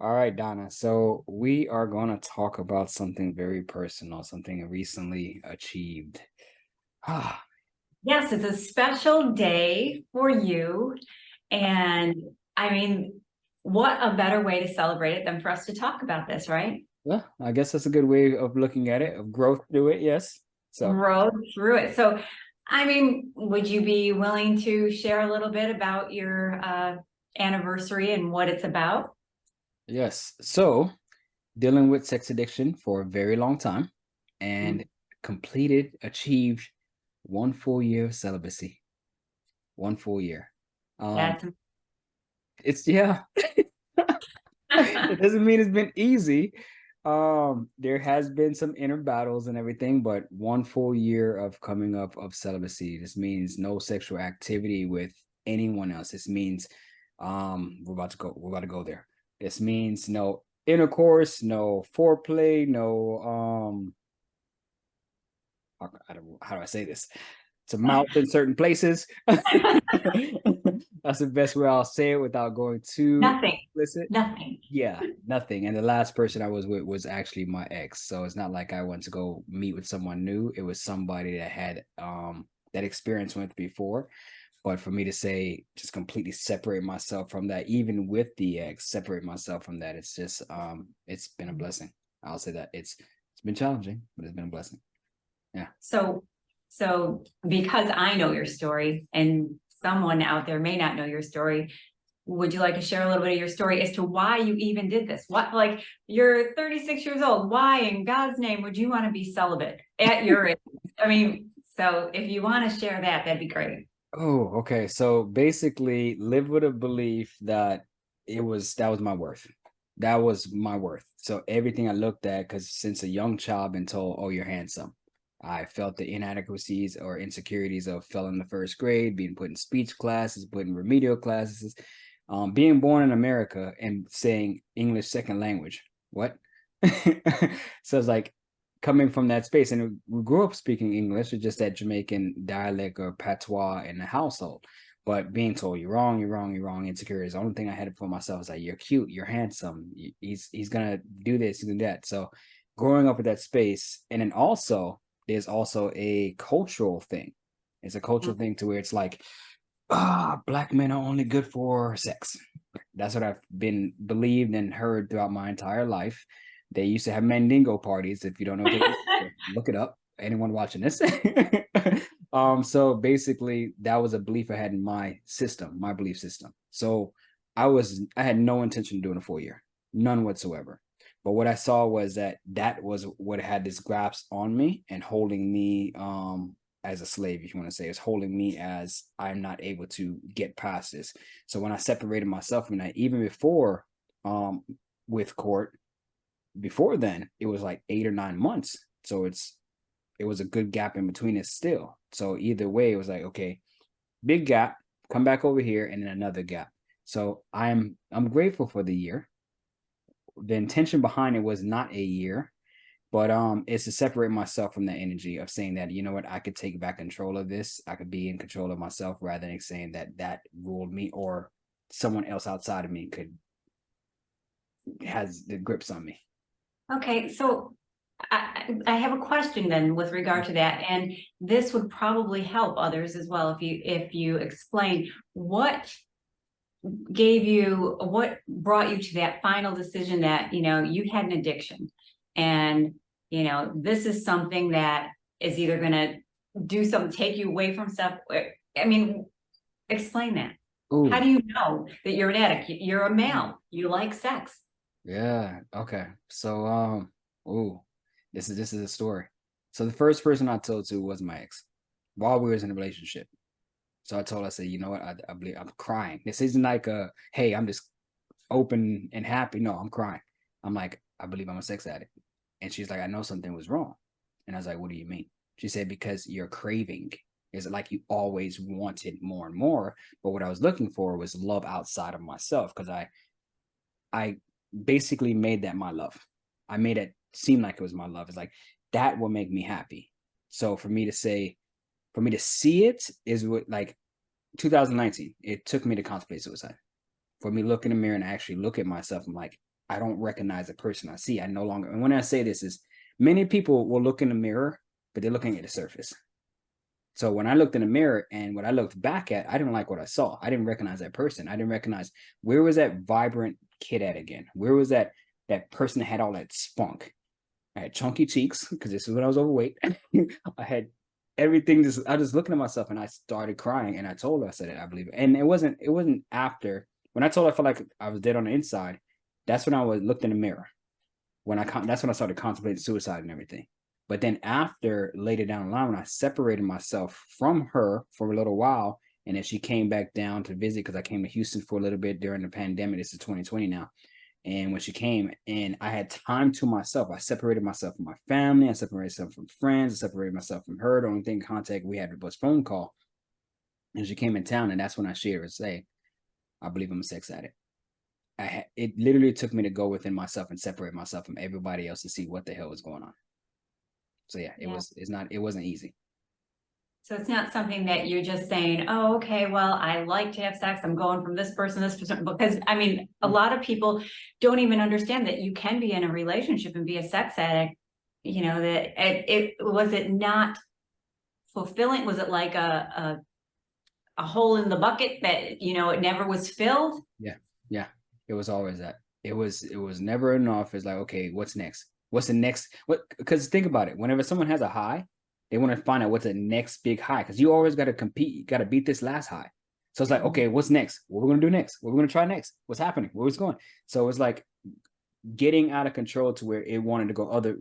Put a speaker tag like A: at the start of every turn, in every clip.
A: All right, Donna. So we are going to talk about something very personal, something recently achieved. Ah,
B: Yes, it's a special day for you. And I mean, what a better way to celebrate it than for us to talk about this, right?
A: well, I guess that's a good way of looking at it, of growth through it. Yes. So,
B: Rode through it. So, I mean, would you be willing to share a little bit about your anniversary and what it's about?
A: yes. So, dealing with sex addiction for a very long time and
B: Mm,
A: achieved 1 full year of celibacy. 1 full year. Um,
B: That's
A: it's yeah. It doesn't mean it's been easy. There has been some inner battles and everything, but 1 full year of coming up of celibacy. This means no sexual activity with anyone else. This means we're about to go there. This means no intercourse, no foreplay, no how do I say this? To mouth in certain places. That's the best way I'll say it without going too
B: nothing,
A: explicit.
B: nothing.
A: Yeah, nothing. And the last person I was with was actually my ex. So it's not like I went to go meet with someone new. It was somebody that had that experience with before. But for me to say just completely separate myself from that, even with the ex, separate myself from that, it's just it's been a blessing. I'll say that. It's been challenging, but it's been a blessing. Yeah.
B: So, so because I know your story and someone out there may not know your story, would you like to share a little bit of your story as to why you even did this? What, like, you're 36 years old. Why in God's name would you want to be celibate at your age? I mean, so if you want to share that, that'd be great.
A: Oh, okay. So basically, live with a belief that that was my worth. That was my worth. So everything I looked at, because since a young child, been told, "Oh, you're handsome." I felt the inadequacies or insecurities of failing the first grade, being put in speech classes, put in remedial classes, being born in America and saying English second language. What? So it's like coming from that space, and we grew up speaking English, it's just that Jamaican dialect or patois in the household. But being told you're wrong, you're wrong, you're wrong, insecure is the only thing I had for myself is like you're cute, you're handsome, he's gonna do this, he's gonna do that. So growing up with that space, and then also there's also a cultural thing. It's a cultural thing to where it's like, black men are only good for sex. That's what I've been believed and heard throughout my entire life. They used to have Mandingo parties. If you don't know what they look it up. Anyone watching this? So basically that was a belief I had in my system, my belief system. So I had no intention of doing a 4 year, none whatsoever. But what I saw was that was what had this grasp on me and holding me as a slave, if you want to say, is holding me as I'm not able to get past this. So when I separated myself from that, even before um with court, before then, it was like 8 or 9 months. So it was a good gap in between it still. So either way, it was like, okay, big gap, come back over here, and then another gap. So I'm grateful for the year. The intention behind it was not a year, but it's to separate myself from that energy of saying that, you know what, I could take back control of this, I could be in control of myself, rather than saying that ruled me or someone else outside of me could has the grips on me.
B: Okay, so I have a question then with regard to that, and this would probably help others as well if you explain what brought you to that final decision that you had an addiction, and this is something that is either going to do something, take you away from stuff. I mean, explain that. How
A: Ooh,
B: do you know that you're an addict? You're a male, you like sex.
A: yeah, okay. So ooh, this is a story. So the first person I told to was my ex while we was in a relationship. So I told her, I said, you know what, I believe I'm crying. This isn't like hey, I'm just open and happy. No, I'm crying. I'm like, I believe I'm a sex addict. And she's like, I know something was wrong. And I was like, what do you mean? She said, because you're craving. Is it like you always wanted more and more? But what I was looking for was love outside of myself, because I basically made that my love. I made it seem like it was my love. It's like that will make me happy. So for me to see it is what, like, 2019, it took me to contemplate suicide. For me, look in the mirror and actually look at myself. I'm like, I don't recognize the person I see. I no longer, and when I say this is many people will look in the mirror, but they're looking at the surface. So when I looked in the mirror and what I looked back at, I didn't like what I saw. I didn't recognize that person. I didn't recognize, where was that vibrant kid at again? Where was that person that had all that spunk? I had chunky cheeks because this is when I was overweight. I had everything. I was looking at myself and I started crying. And I told her, I said, I believe it. And it wasn't after when I told her I felt like I was dead on the inside. That's when I looked in the mirror. That's when I started contemplating suicide and everything. But then after, later down the line, when I separated myself from her for a little while, and then she came back down to visit because I came to Houston for a little bit during the pandemic. This is 2020 now. And when she came and I had time to myself, I separated myself from my family. I separated myself from friends. I separated myself from her. The only thing contact we had was phone call. And she came in town, and that's when I shared and say, I believe I'm a sex addict. It literally took me to go within myself and separate myself from everybody else to see what the hell was going on. So yeah,
B: Yeah.
A: it wasn't easy.
B: So it's not something that you're just saying, oh, okay, well, I like to have sex. I'm going from this person, because I mean, a lot of people don't even understand that you can be in a relationship and be a sex addict. You know, that it was it not fulfilling? Was it like a hole in the bucket that, you know, it never was filled?
A: Yeah. Yeah. It was always that. It was never enough. It's like, okay, what's next? What's the next? Because think about it. Whenever someone has a high, they want to find out what's the next big high. Because you always got to compete. You got to beat this last high. So it's like, okay, what's next? What we're gonna do next? What we're gonna try next? What's happening? Where's going? So it's like getting out of control to where it wanted to go other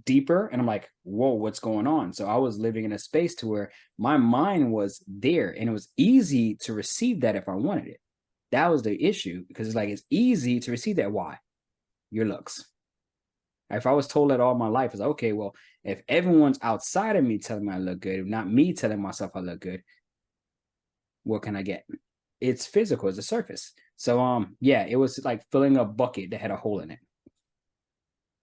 A: deeper. And I'm like, whoa, what's going on? So I was living in a space to where my mind was there, and it was easy to receive that if I wanted it. That was the issue, because it's like, it's easy to receive that. Why? Your looks. If I was told that all my life, it's like, okay, well, if everyone's outside of me telling me I look good, not me telling myself I look good, what can I get? It's physical, it's a surface. So yeah, it was like filling a bucket that had a hole in it.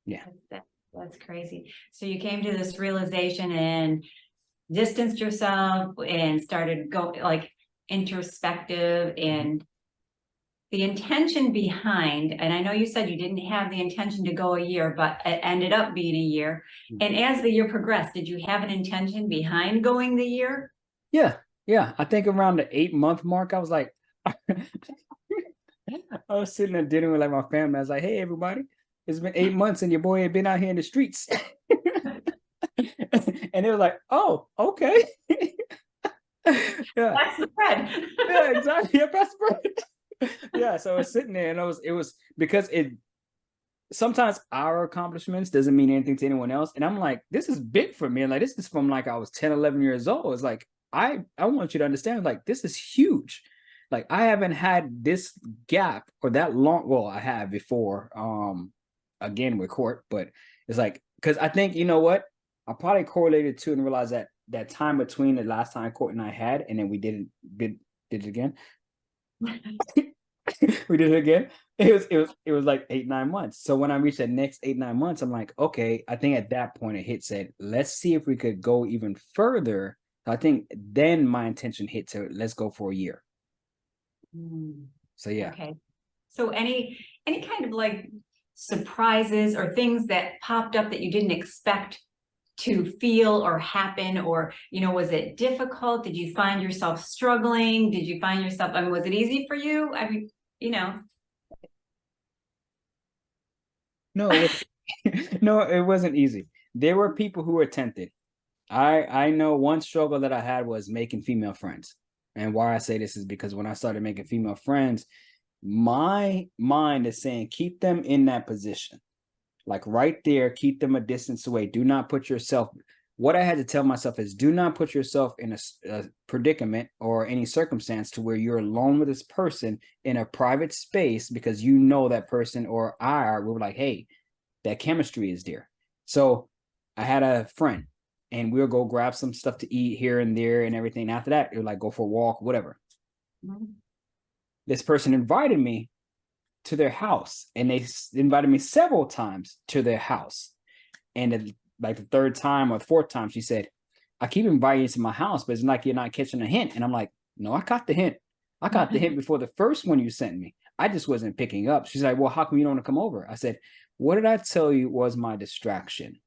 A: Yeah.
B: That's crazy. So you came to this realization and distanced yourself and started going like introspective, and the intention behind, and I know you said you didn't have the intention to go a year, but it ended up being a year. And as the year progressed, did you have an intention behind going the year?
A: Yeah. Yeah. I think around the 8-month mark, I was like, I was sitting at dinner with like my family. I was like, hey, everybody, it's been 8 months and your boy had been out here in the streets. And they were like, oh, okay. Yeah.
B: That's the thread.
A: Yeah, exactly. Yeah, that's right. Yeah. So I was sitting there, and it was because sometimes our accomplishments doesn't mean anything to anyone else. And I'm like, this is big for me. And like, this is from like I was 10, 11 years old. It's like, I want you to understand, like, this is huge. Like, I haven't had this gap or that long. Well, I have before, again with court, but it's like, because I think, you know what? I probably correlated to and realized that time between the last time Court and I had, and then we did it again. We did it again. It was like 8, 9 months. So when I reached that next 8, 9 months, I'm like, okay, I think at that point it hit, said, let's see if we could go even further. I think then my intention hit to, let's go for a year. So yeah.
B: Okay. So any kind of like surprises or things that popped up that you didn't expect to feel or happen, or, you know, was it difficult? Did you find yourself struggling? Did you find yourself, I mean, was it easy for you? I mean, you know.
A: No, no, it wasn't easy. There were people who were tempted. I know one struggle that I had was making female friends. And why I say this is because when I started making female friends, my mind is saying, keep them in that position. Like right there, keep them a distance away. Do not put yourself, what I had to tell myself is, do not put yourself in a predicament or any circumstance to where you're alone with this person in a private space, because you know that person or we were like, hey, that chemistry is there. So I had a friend, and we'll go grab some stuff to eat here and there and everything. After that, it would like go for a walk, whatever. This person invited me to their house, and they invited me several times to their house. And like the third time or the fourth time, she said, I keep inviting you to my house, but it's like you're not catching a hint. And I'm like, no, I caught the hint. I caught the hint before the first one you sent me. I just wasn't picking up. She's like, well, how come you don't want to come over? I said, what did I tell you was my distraction?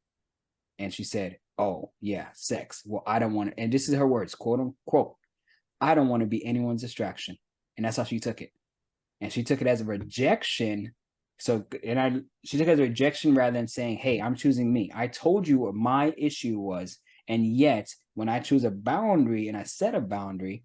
A: And she said, oh, yeah, sex. Well, I don't want to. And this is her words, quote unquote. I don't want to be anyone's distraction. And that's how she took it. And she took it as a rejection. So, she took it as a rejection rather than saying, hey, I'm choosing me. I told you what my issue was. And yet, when I choose a boundary and I set a boundary,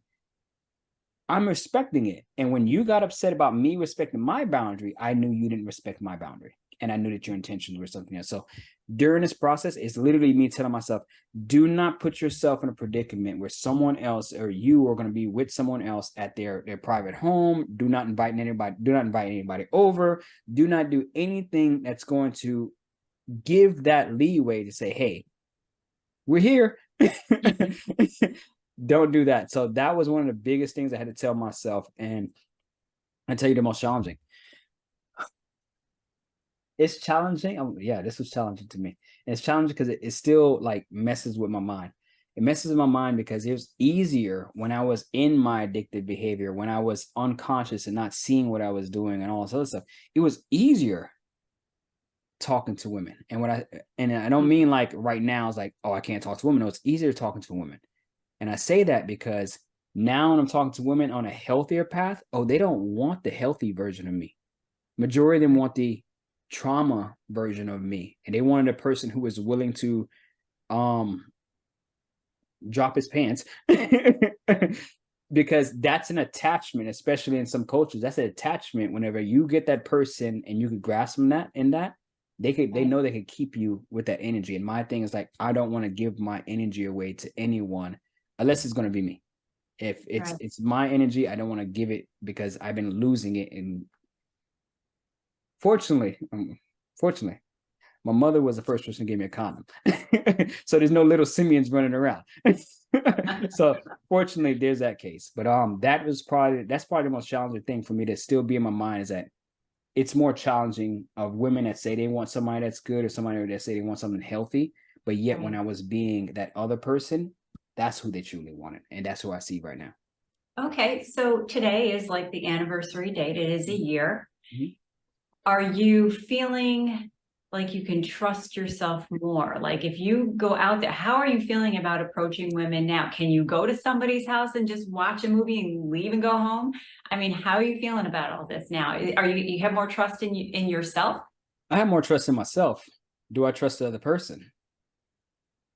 A: I'm respecting it. And when you got upset about me respecting my boundary, I knew you didn't respect my boundary. And I knew that your intentions were something else. So during this process, it's literally me telling myself, do not put yourself in a predicament where someone else or you are going to be with someone else at their private home. Do not invite anybody over. Do not do anything that's going to give that leeway to say, hey, we're here. Don't do that. So that was one of the biggest things I had to tell myself. And I tell you the most challenging. It's challenging. Yeah, this was challenging to me. And it's challenging because it still like messes with my mind. It messes with my mind because it was easier when I was in my addictive behavior, when I was unconscious and not seeing what I was doing and all this other stuff. It was easier talking to women. And I don't mean like right now it's like, oh, I can't talk to women. No, it's easier talking to women. And I say that because now when I'm talking to women on a healthier path, oh, they don't want the healthy version of me. Majority of them want the trauma version of me. And they wanted a person who was willing to drop his pants because that's an attachment, especially in some cultures. That's an attachment. Whenever you get that person and you could grasp them they know they could keep you with that energy. And my thing is like, I don't want to give my energy away to anyone unless it's going to be me. If it's my energy, I don't want to give it because I've been losing it. And fortunately, my mother was the first person to give me a condom. So there's no little Simeons running around. So fortunately, there's that case. But that's probably the most challenging thing for me to still be in my mind is that it's more challenging of women that say they want somebody that's good or somebody that say they want something healthy. But yet when I was being that other person, that's who they truly wanted. And that's who I see right now.
B: Okay, so today is like the anniversary date. It is a year.
A: Mm-hmm.
B: Are you feeling like you can trust yourself more? Like if you go out there, how are you feeling about approaching women now? Can you go to somebody's house and just watch a movie and leave and go home? I mean, how are you feeling about all this now? Are you have more trust in yourself?
A: I have more trust in myself. Do I trust the other person?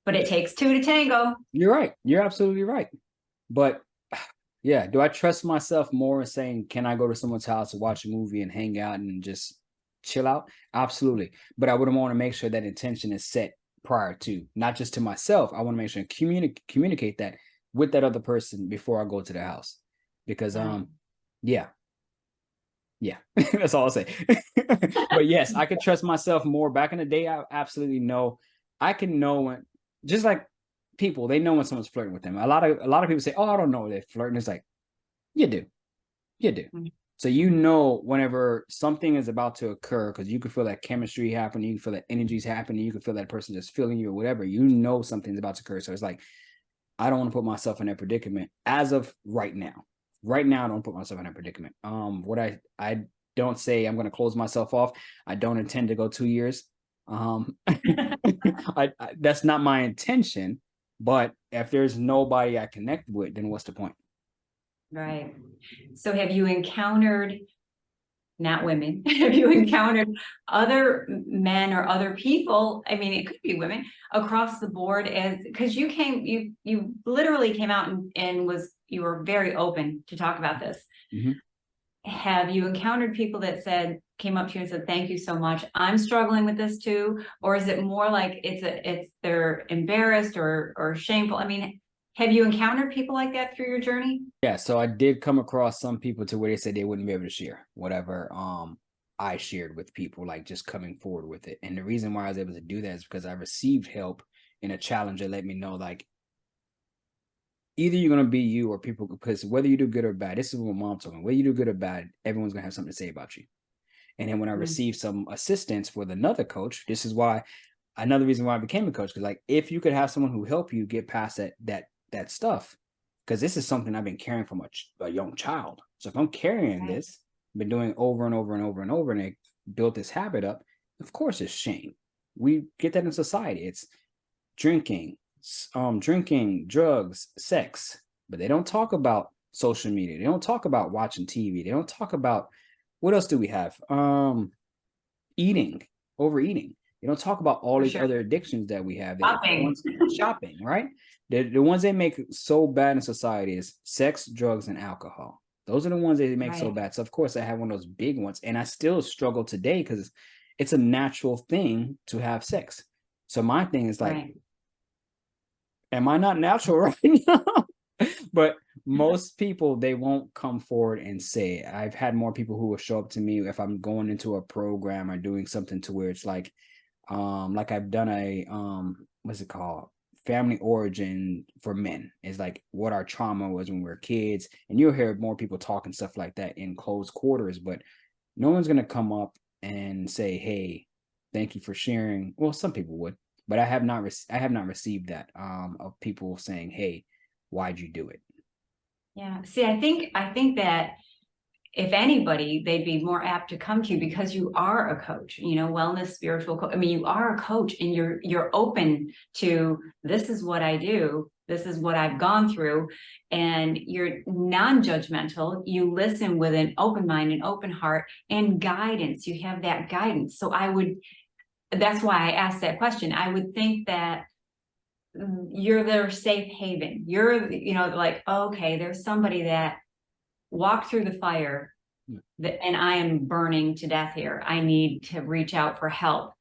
B: But it takes two to tango.
A: You're right. You're absolutely right. But yeah, do I trust myself more in saying, can I go to someone's house to watch a movie and hang out and just chill out? Absolutely. But I would want to make sure that intention is set prior to, not just to myself. I want to make sure and communicate that with that other person before I go to the house. Because yeah. That's all I'll say. But yes, I could trust myself more. Back in the day, I absolutely know. I can know when, just like people, they know when someone's flirting with them. A lot of people say, oh, I don't know they're flirting. It's like, you do. Mm-hmm. So you know whenever something is about to occur, because you can feel that chemistry happening, you can feel that energy's happening, you can feel that person just feeling you or whatever. You know something's about to occur. So it's like, I don't want to put myself in that predicament as of right now. Right now, I don't put myself in that predicament. What I don't say I'm going to close myself off. I don't intend to go 2 years. That's not my intention. But if there's nobody I connect with, then what's the point?
B: Right. So have you encountered, not women, have you encountered other men or other people? I mean, it could be women across the board, as because you literally came out and you were very open to talk about this. Mm-hmm. Have you encountered people that came up to you and said, thank you so much, I'm struggling with this too? Or is it more like they're embarrassed or shameful? I mean, have you encountered people like that through your journey?
A: Yeah, so I did come across some people to where they said they wouldn't be able to share whatever I shared with people, like just coming forward with it. And the reason why I was able to do that is because I received help in a challenge that let me know, like, either you're going to be you or people, because whether you do good or bad, this is what mom told me, whether you do good or bad, everyone's going to have something to say about you. And then when I received some assistance with another coach, this is why, another reason why I became a coach, because like, if you could have someone who help you get past that stuff, because this is something I've been carrying from a young child. So if I'm carrying this, been doing it over and over and over and over, and they built this habit up, of course it's shame. We get that in society. It's drinking, drinking, drugs, sex, but they don't talk about social media. They don't talk about watching TV. They don't talk about, what else do we have? Eating, overeating. They don't talk about all
B: For
A: these
B: sure.
A: other addictions that we have.
B: Shopping.
A: Shopping, right? The ones they make so bad in society is sex, drugs, and alcohol. Those are the ones they make so
B: Right.
A: bad. So of course I have one of those big ones, and I still struggle today because it's a natural thing to have sex. So my thing is like,
B: Right.
A: am I not natural right now? But most people, they won't come forward and say it. I've had more people who will show up to me if I'm going into a program or doing something to where it's like I've done a what's it called, family origin for men. It's like what our trauma was when we were kids, and you'll hear more people talking stuff like that in closed quarters, but no one's going to come up and say, hey, thank you for sharing. Well, some people would, but I have not received that of people saying, hey, why'd you do it?
B: Yeah. See, I think that if anybody, they'd be more apt to come to you because you are a coach, wellness, spiritual coach. I mean, you are a coach and you're open to, this is what I do. This is what I've gone through. And you're non-judgmental. You listen with an open mind, an open heart, and guidance. You have that guidance. So that's why I asked that question. I would think that you're their safe haven. You're, like, okay, there's somebody that walked through the fire and I am burning to death here. I need to reach out for help.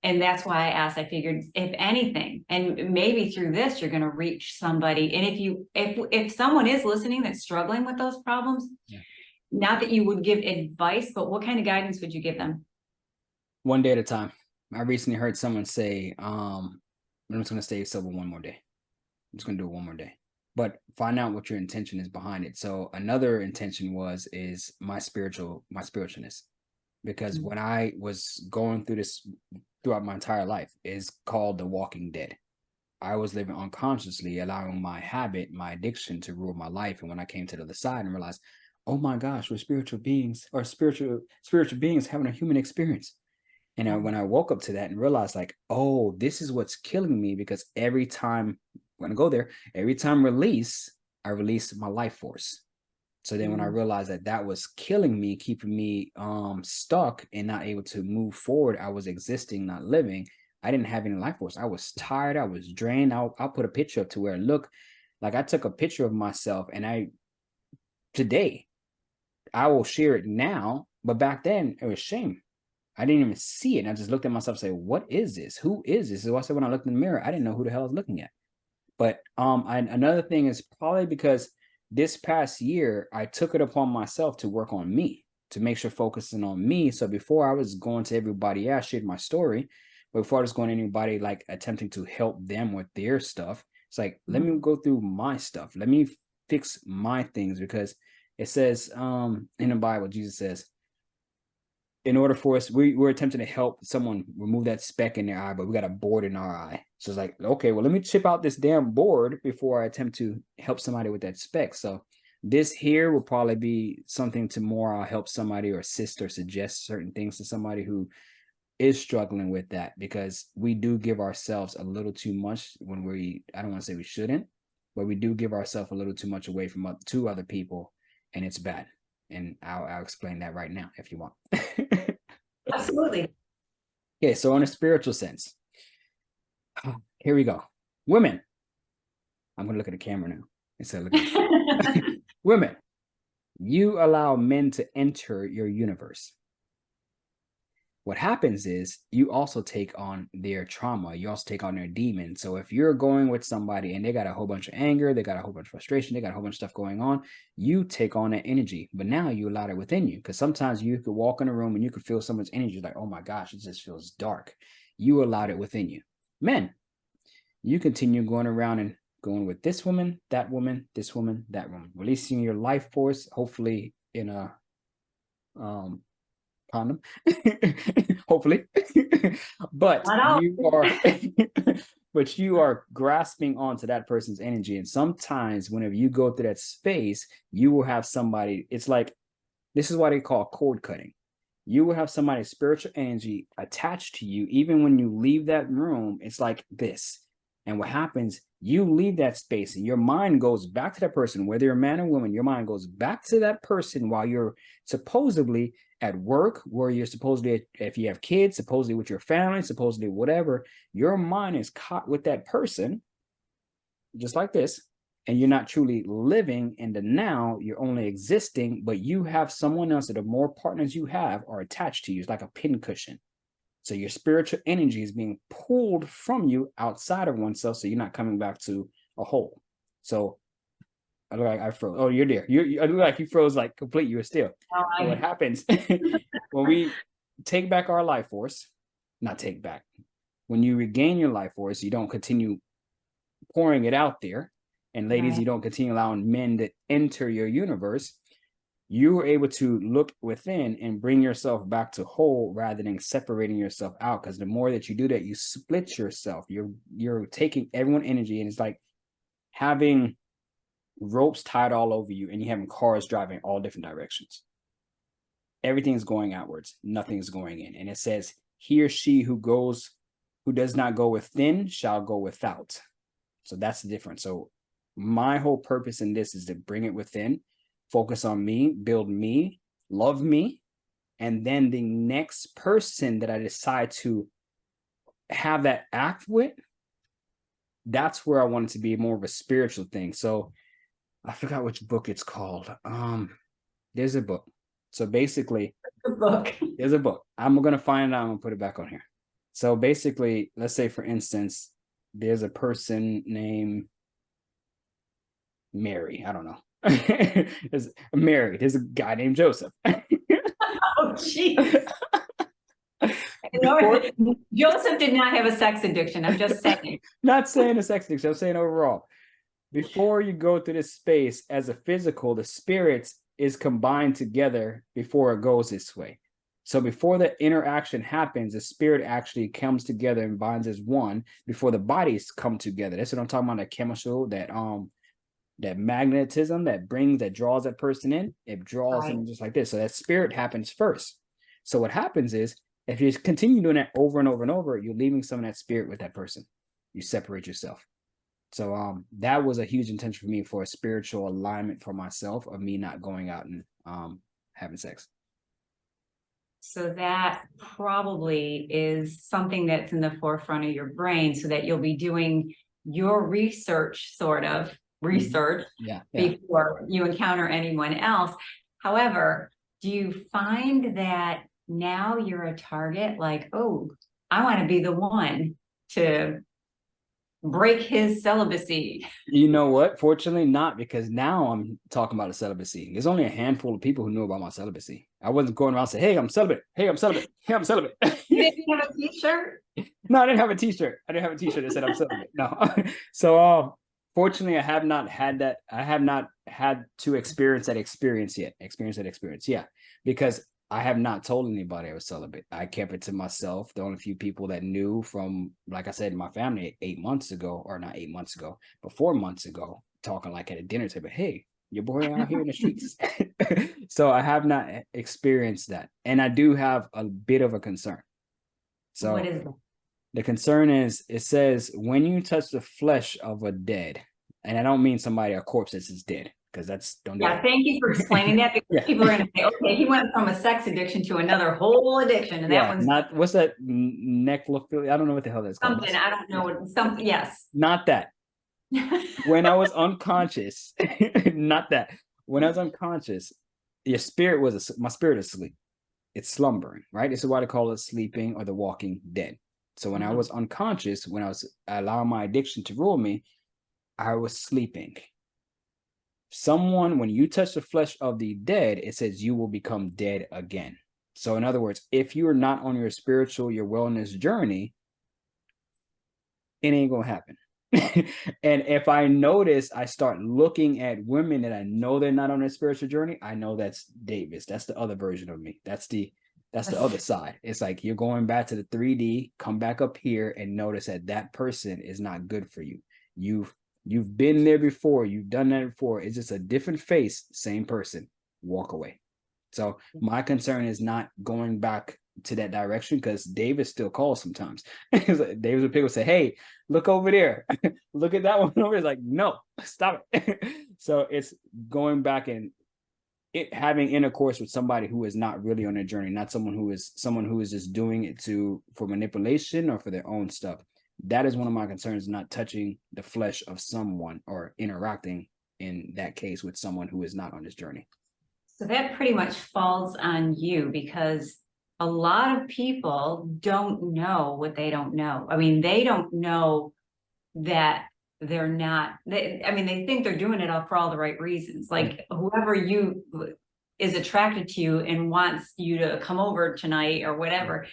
B: And that's why I asked. I figured if anything, and maybe through this, you're going to reach somebody. And if someone is listening that's struggling with those problems,
A: Yeah.
B: not that you would give advice, but what kind of guidance would you give them?
A: One day at a time. I recently heard someone say, I'm just going to stay sober one more day. I'm just going to do it one more day. But find out what your intention is behind it. So another intention is my spiritualness. Because when I was going through this throughout my entire life, is called the walking dead. I was living unconsciously, allowing my habit, my addiction to rule my life. And when I came to the other side and realized, oh my gosh, we're spiritual beings, or spiritual beings having a human experience. And when I woke up to that and realized, like, oh, this is what's killing me, because every time when I go there, every time I release my life force. So then when I realized that that was killing me, keeping me stuck and not able to move forward, I was existing, not living. I didn't have any life force. I was tired. I was drained. I'll put a picture up to where, look, like I took a picture of myself, and today, I will share it now, but back then it was shame. I didn't even see it. And I just looked at myself and say, what is this? Who is this? So I said, when I looked in the mirror, I didn't know who the hell I was looking at. But another thing is probably because this past year, I took it upon myself to work on me, to make sure focusing on me. So before I was going to everybody, yeah, I shared my story. But before I was going to anybody, like attempting to help them with their stuff, it's like, let me go through my stuff. Let me fix my things, because it says in the Bible, Jesus says, in order for us, we're attempting to help someone remove that speck in their eye, but we got a board in our eye. So it's like, okay, well, let me chip out this damn board before I attempt to help somebody with that speck. So this here will probably be something to more help somebody or assist or suggest certain things to somebody who is struggling with that, because we do give ourselves a little too much when I don't want to say we shouldn't, but we do give ourselves a little too much away from to other people, and it's bad. And I'll explain that right now if you want.
B: Absolutely.
A: Okay, so in a spiritual sense, here we go. Women, I'm going to look at the camera now instead of looking at women, you allow men to enter your universe. What happens is you also take on their trauma. You also take on their demons. So if you're going with somebody and they got a whole bunch of anger, they got a whole bunch of frustration, they got a whole bunch of stuff going on, you take on that energy. But now you allow it within you, because sometimes you could walk in a room and you could feel someone's energy like, oh my gosh, it just feels dark. You allowed it within you. Men, you continue going around and going with this woman, that woman, this woman, that woman, releasing your life force, hopefully in a condom, hopefully. But you are grasping onto that person's energy. And sometimes whenever you go through that space, you will have somebody, it's like This is why they call cord cutting. You will have somebody's spiritual energy attached to you. Even when you leave that room, it's like this. And what happens, you leave that space and your mind goes back to that person, whether you're a man or woman, your mind goes back to that person while you're supposedly at work, where you're supposedly, if you have kids, supposedly with your family, supposedly whatever, your mind is caught with that person, just like this. And you're not truly living in the now, you're only existing, but you have someone else, that the more partners you have are attached to you. It's like a pin cushion. So your spiritual energy is being pulled from you outside of oneself, so you're not coming back to a whole. So I look like I froze. Oh, you're there. I look like you froze like complete. You were still. So what happens when we take back our life force, not take back, when you regain your life force, you don't continue pouring it out there. And ladies,
B: Right.
A: you don't continue allowing men to enter your universe. You are able to look within and bring yourself back to whole rather than separating yourself out. Because the more that you do that, you split yourself. You're taking everyone's energy, and it's like having ropes tied all over you, and you having cars driving all different directions. Everything's going outwards, nothing's going in. And it says, he or she who does not go within shall go without. So that's the difference. So my whole purpose in this is to bring it within, focus on me, build me, love me. And then the next person that I decide to have that act with, that's where I want it to be more of a spiritual thing. So I forgot which book it's called. There's a book. So basically, there's a book. I'm gonna find it out. I'm gonna put it back on here. So basically, let's say for instance, there's a person named Mary. I don't know. There's Mary. There's a guy named Joseph.
B: Oh, jeez.
A: Before,
B: Joseph did not have a sex addiction. I'm just saying.
A: not saying a sex addiction. I'm saying overall. Before you go through this space as a physical, the spirits is combined together before it goes this way. So before the interaction happens, the spirit actually comes together and binds as one before the bodies come together. That's what I'm talking about, that chemical, that magnetism that draws that person in. It draws them just like this. So that spirit happens first. So what happens is, if you continue doing that over and over and over, you're leaving some of that spirit with that person. You separate yourself. So that was a huge intention for me, for a spiritual alignment for myself, of me not going out and having sex.
B: So that probably is something that's in the forefront of your brain, so that you'll be doing your research, sort of research, before you encounter anyone else. However, do you find that now you're a target, like, oh, I want to be the one to break his celibacy?
A: You know what? Fortunately not, because now I'm talking about a celibacy. There's only a handful of people who knew about my celibacy. I wasn't going around saying, hey, I'm celibate. Hey, I'm celibate. Hey, I'm celibate.
B: You didn't have a t-shirt?
A: No, I didn't have a t-shirt. I didn't have a t-shirt that said I'm celibate. No. So fortunately, I have not had that. I have not had to experience that experience yet. Yeah. Because I have not told anybody I was celibate. I kept it to myself. The only few people that knew from, like I said, my family 8 months ago, or not 8 months ago, but 4 months ago, talking like at a dinner table, hey, your boy out here in the streets. So I have not experienced that. And I do have a bit of a concern. So
B: what is that?
A: The concern is, it says, when you touch the flesh of a dead, and I don't mean somebody, a corpse that's just dead, because that's, don't do that.
B: Thank you for explaining that, because people are going to say, okay, he went from a sex addiction to another whole addiction, and that one's
A: not, what's that, necrophilia? I don't know what the hell that's called.
B: something. I don't know what something. Yes,
A: not that. When I was unconscious, not that. When I was unconscious, your spirit was my spirit is asleep. It's slumbering, right? This is why they call it sleeping or the walking dead. So when I was unconscious, when I was allowing my addiction to rule me, I was sleeping. When you touch the flesh of the dead, it says you will become dead again. So in other words, if you are not on your wellness journey, it ain't gonna happen. And if I notice, I start looking at women that I know they're not on their spiritual journey, I know that's Davis. That's the other version of me. That's the other side. It's like you're going back to the 3D, come back up here and notice that person is not good for you. You've been there before. You've done that before. It's just a different face, same person. Walk away. So my concern is not going back to that direction, because David still calls sometimes. David would people say, "Hey, look over there, look at that one over." It's like, no, stop it. So it's going back and having intercourse with somebody who is not really on a journey, not someone who is just doing it for manipulation or for their own stuff. That is one of my concerns, not touching the flesh of someone or interacting in that case with someone who is not on this journey.
B: So that pretty much falls on you, because a lot of people don't know what they don't know. I mean, they don't know that they're not, I mean, they think they're doing it all for all the right reasons. Like whoever is attracted to you and wants you to come over tonight or whatever,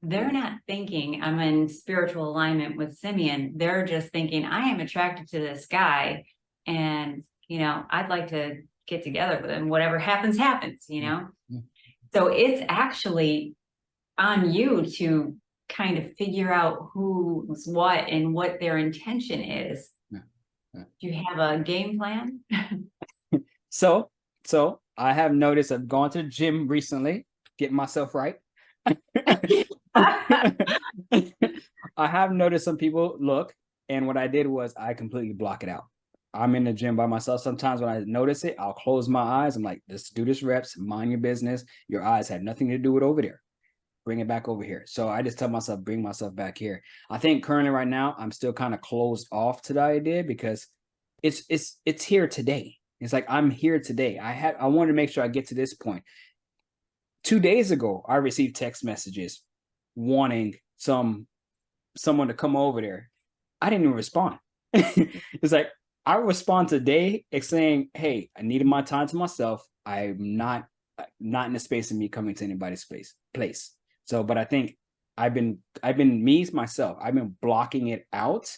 B: they're not thinking I'm in spiritual alignment with Simeon. They're just thinking I am attracted to this guy, and I'd like to get together with him. Whatever happens, happens, So it's actually on you to kind of figure out who's what and what their intention is. Do you have a game plan?
A: So I have noticed, I've gone to the gym recently, getting myself right. I have noticed some people look, and what I did was I completely block it out. I'm in the gym by myself. Sometimes when I notice it, I'll close my eyes. I'm like, let's do this reps, mind your business. Your eyes have nothing to do with over there. Bring it back over here. So I just tell myself, bring myself back here. I think currently right now, I'm still kind of closed off to the idea, because it's here today. It's like, I'm here today. I wanted to make sure I get to this point. 2 days ago, I received text messages wanting someone to come over there. I didn't even respond. It's like, I respond today saying, hey, I needed my time to myself. I'm not in the space of me coming to anybody's place. So, but I think I've been me myself. I've been blocking it out.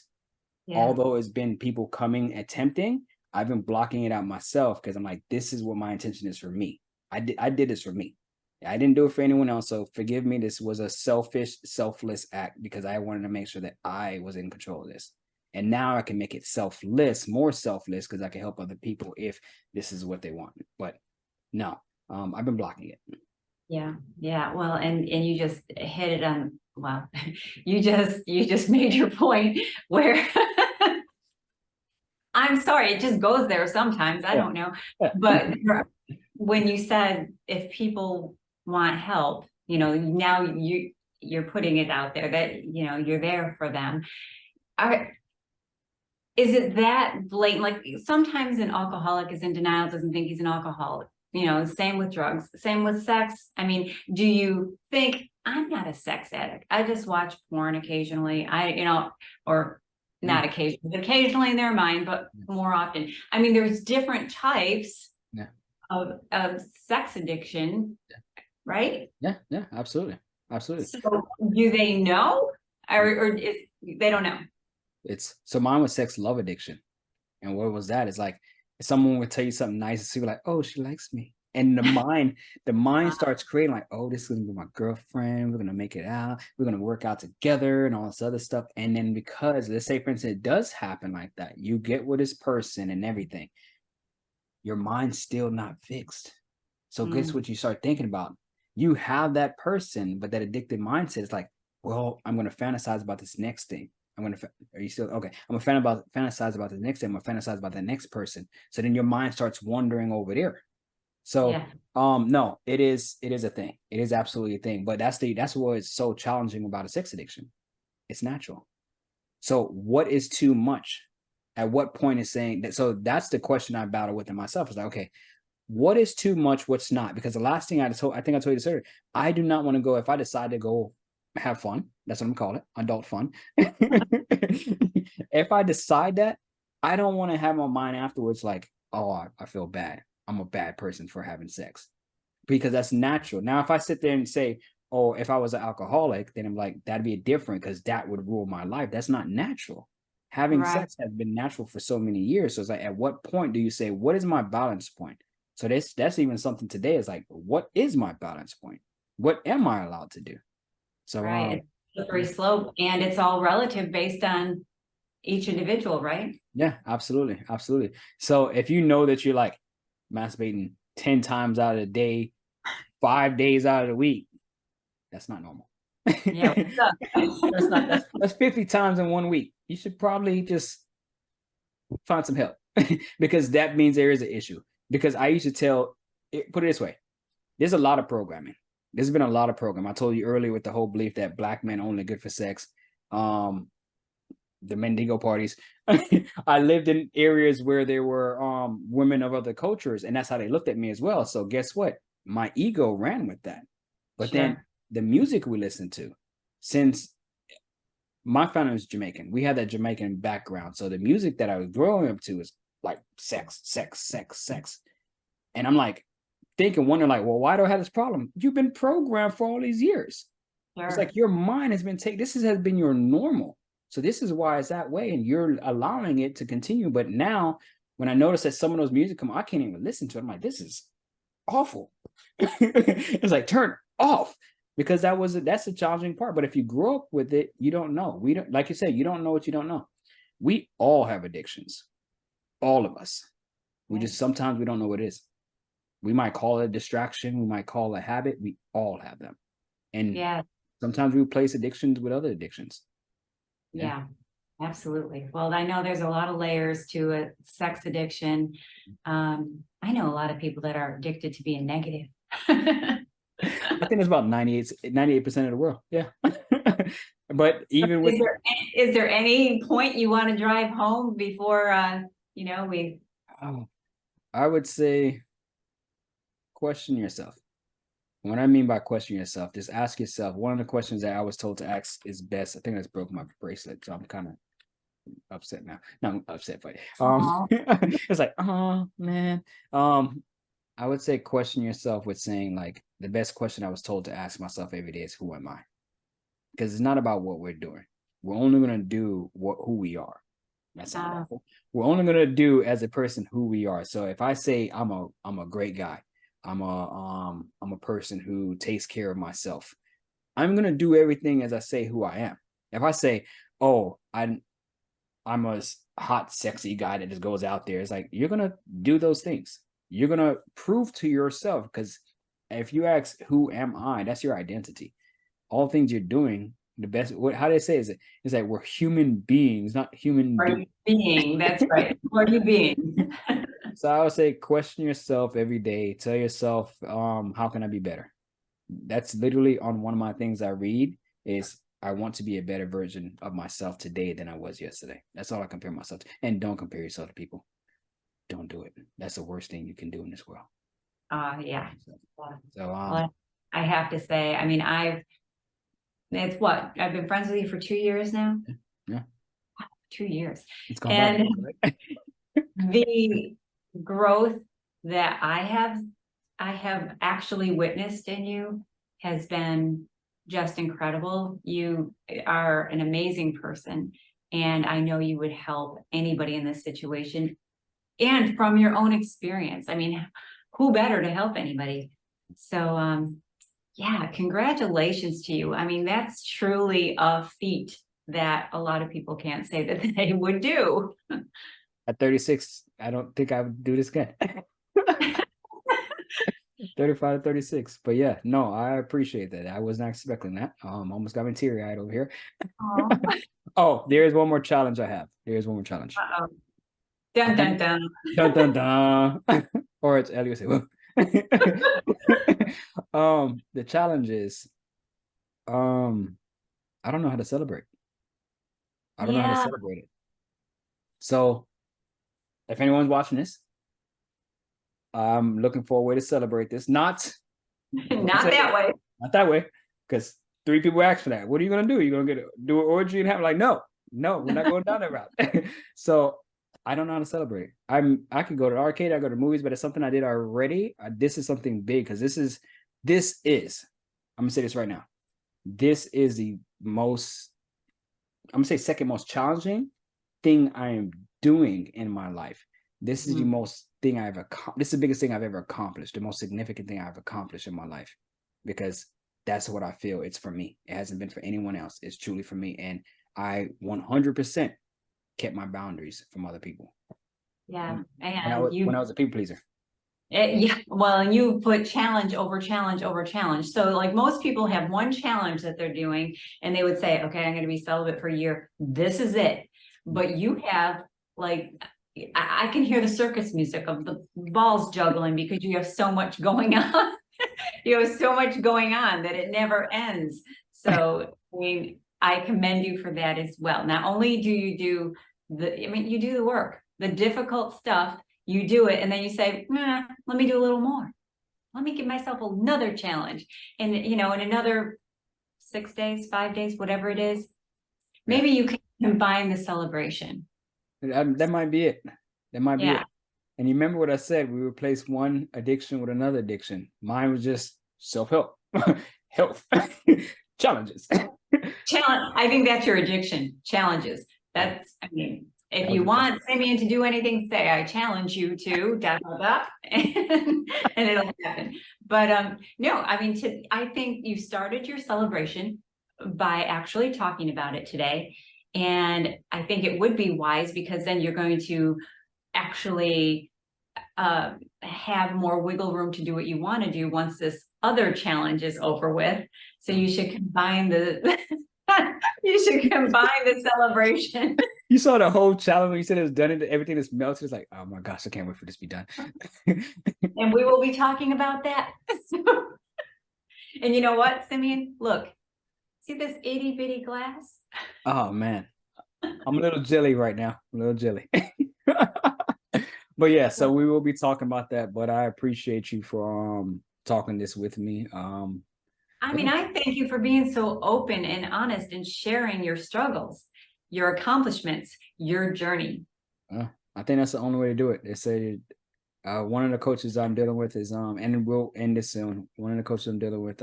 A: Yeah. Although it's been people coming attempting, I've been blocking it out myself, because I'm like, this is what my intention is for me. I did this for me. I didn't do it for anyone else. So forgive me. This was a selfless act, because I wanted to make sure that I was in control of this. And now I can make it more selfless, because I can help other people if this is what they want. But no, I've been blocking it.
B: Yeah. Well, and you just hit it on, well, you just made your point where I'm sorry, it just goes there sometimes. I don't know. But when you said, if people want help, now you're putting it out there that, you're there for them. Is it that blatant? Like, sometimes an alcoholic is in denial, doesn't think he's an alcoholic. Same with drugs, same with sex. I mean, do you think, I'm not a sex addict, I just watch porn occasionally, or not occasionally, but occasionally in their mind, but more often. I mean, there's different types of sex addiction, right?
A: Yeah, absolutely.
B: So do they know, or they don't know?
A: So mine was sex love addiction. And what was that? It's like, someone would tell you something nice, and so you're like, oh, she likes me. And the mind starts creating like, oh, this is gonna be my girlfriend. We're gonna make it out. We're gonna work out together and all this other stuff. And then, because let's say, for instance, it does happen like that, you get with this person and everything, your mind's still not fixed. So guess what you start thinking about? You have that person, but that addicted mindset is like, well, I'm gonna fantasize about this next thing. Are you still okay? I'm gonna fantasize about the next thing. I'm gonna fantasize about the next person. So then your mind starts wandering over there. So no, it is a thing. It is absolutely a thing. But that's what is so challenging about a sex addiction. It's natural. So what is too much? At what point is saying that? So that's the question I battle with in myself. Is like, okay, what is too much? What's not? Because the last thing I think I told you this earlier, I do not want to go, if I decide to go have fun, that's what I'm calling it, adult fun. If I decide that, I don't want to have my mind afterwards like, oh, I feel bad. I'm a bad person for having sex, because that's natural. Now, if I sit there and say, oh, if I was an alcoholic, then I'm like, that'd be different, because that would rule my life. That's not natural. Having sex has been natural for so many years. So it's like, at what point do you say, what is my balance point? So that's even something today. Is like, what is my balance point? What am I allowed to do? So
B: it's slippery slope, and it's all relative based on each individual, right?
A: Yeah, absolutely. So if you know that you're like masturbating 10 times out of the day, 5 days out of the week. That's not normal.
B: Yeah, what's up?
A: That's 50 times in 1 week. You should probably just find some help because that means there is an issue. Because I used to put it this way, there's a lot of programming. There's been a lot of program. I told you earlier with the whole belief that black men only good for sex. The Mendigo parties. I lived in areas where there were women of other cultures, and that's how they looked at me as well. So guess what? My ego ran with that. But then
B: Sure.
A: the music we listened to, since my family was Jamaican, we had that Jamaican background. So the music that I was growing up to is like sex, sex, sex, sex. And I'm like wondering, like, well, why do I have this problem? You've been programmed for all these years. It's
B: Sure.
A: like your mind has been taken. Has been your normal. So this is why it's that way, and you're allowing it to continue. But now, when I notice that some of those music come, I can't even listen to it. I'm like, this is awful. It's like turn off because that's the challenging part. But if you grow up with it, you don't know. We don't, like you said, you don't know what you don't know. We all have addictions, all of us. We just sometimes we don't know what it is. We might call it a distraction. We might call it a habit. We all have them, and
B: Yeah.
A: sometimes we replace addictions with other addictions. Yeah.
B: Yeah. Absolutely. Well, I know there's a lot of layers to a sex addiction. I know a lot of people that are addicted to being negative.
A: I think it's about 98% of the world. Yeah. But even with
B: Is there any point you want to drive home before we
A: oh, I would say question yourself. What I mean by question yourself, just ask yourself. One of the questions that I was told to ask is best. I think I just broke my bracelet, so I'm kind of upset now. No, I'm upset, but
B: Aw.
A: it's like, oh man. I would say question yourself with saying like the best question I was told to ask myself every day is who am I? Because it's not about what we're doing. We're only gonna do who we are. That sounds awful. We're only gonna do as a person who we are. So if I say I'm a great guy, I'm a person who takes care of myself, I'm gonna do everything as I say who I am. If I say, oh, I'm a hot, sexy guy that just goes out there, it's like you're gonna do those things. You're gonna prove to yourself because if you ask who am I, that's your identity. All things you're doing, the best how do they say is that we're human beings, not human
B: Are
A: doing.
B: you being? That's right. Who are you being?
A: So I would say question yourself every day. Tell yourself, how can I be better? That's literally on one of my things I read is I want to be a better version of myself today than I was yesterday. That's all I compare myself to. And don't compare yourself to people. Don't do it. That's the worst thing you can do in this world.
B: Yeah.
A: So
B: Well, I have to say, I mean, it's what I've been friends with you for 2 years now.
A: yeah,
B: 2 years.
A: it's gone by.
B: And
A: Right?
B: the growth that I have actually witnessed in you has been just incredible. You are an amazing person, and I know you would help anybody in this situation. And from your own experience, I mean, who better to help anybody? So, yeah, congratulations to you. I mean, that's truly a feat that a lot of people can't say that they would do.
A: At 36, I don't think I would do this again. 35 to 36. But yeah, no, I appreciate that. I was not expecting that. Almost got me teary-eyed over here.
B: Oh,
A: Oh, there's one more challenge I have. Here's one more challenge.
B: uh-oh. Dun dun dun.
A: Dun dun dun. Or it's Elliot say, well. The challenge is I don't know how to celebrate. I don't know how to
B: Yeah,
A: celebrate it. So if anyone's watching this, I'm looking for a way to celebrate this. Not don't
B: not
A: say
B: that way.
A: not that way, because 3 people asked for that. What are you gonna do? You gonna do an orgy and have like no, we're not going down that route. So I don't know how to celebrate it. I could go to the arcade, I go to movies, but it's something I did already. This is something big because this is I'm gonna say this right now. This is the most I'm gonna say second most challenging thing I am doing in my life. This is the most thing I've accomplished. This is the biggest thing I've ever accomplished, the most significant thing I've accomplished in my life, because that's what I feel. It's for me. It hasn't been for anyone else. It's truly for me. And I 100% kept my boundaries from other people
B: Yeah,
A: when I
B: and
A: was
B: you
A: a people pleaser.
B: Yeah, well, and you put challenge over challenge over challenge. So like most people have one challenge that they're doing and they would say, okay, I'm going to be celibate for a year. This is it. But you have like, I can hear the circus music of the balls juggling because you have so much going on. You have so much going on that it never ends. So, I mean, I commend you for that as well. Not only do you do you do the work, the difficult stuff, you do it, and then you say, let me do a little more. Let me give myself another challenge. And, in another 6 days, 5 days, whatever it is,
A: Yeah.
B: maybe you can combine the celebration.
A: That might be it. That might be
B: Yeah.
A: it. And you remember what I said? We replaced one addiction with another addiction. Mine was just self-help, health, challenges.
B: Challenge. I think that's your addiction. Challenges. That's, if you want Simeon to do anything, say, I challenge you to da da da, and it'll happen. But no, I think you started your celebration by actually talking about it today. And I think it would be wise because then you're going to actually have more wiggle room to do what you want to do once this other challenge is over with. So you should combine the celebration.
A: You saw the whole challenge when you said it was done and everything is melted. It's like, oh my gosh, I can't wait for this to be done.
B: And we will be talking about that. And you know what, Simeon? Look, see this itty bitty glass?
A: Oh man, I'm a little jelly right now. A little jelly. But yeah, so we will be talking about that. But I appreciate you for talking this with me.
B: I thank you for being so open and honest and sharing your struggles, your accomplishments, your journey.
A: I think that's the only way to do it. They say one of the coaches I'm dealing with is and we'll end this soon. One of the coaches I'm dealing with,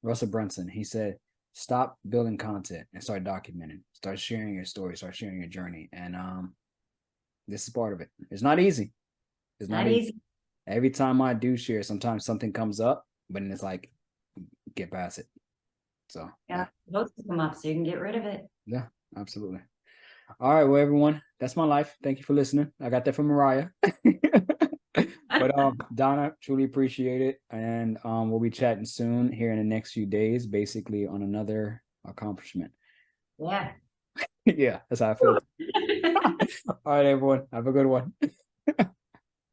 A: Russell Brunson. He said, stop building content and start documenting. Start sharing your story. Start sharing your journey. And this is part of it. It's not easy. It's not easy. Every time I do share, sometimes something comes up, but then it's like, get past it. So
B: yeah, those come up so you can get rid of it.
A: Yeah, absolutely. All right, well, everyone, that's my life. Thank you for listening. I got that from Mariah. But Donna, truly appreciate it. And we'll be chatting soon here in the next few days, basically on another accomplishment.
B: Yeah.
A: Yeah, that's how I feel. All right, everyone. Have a good one.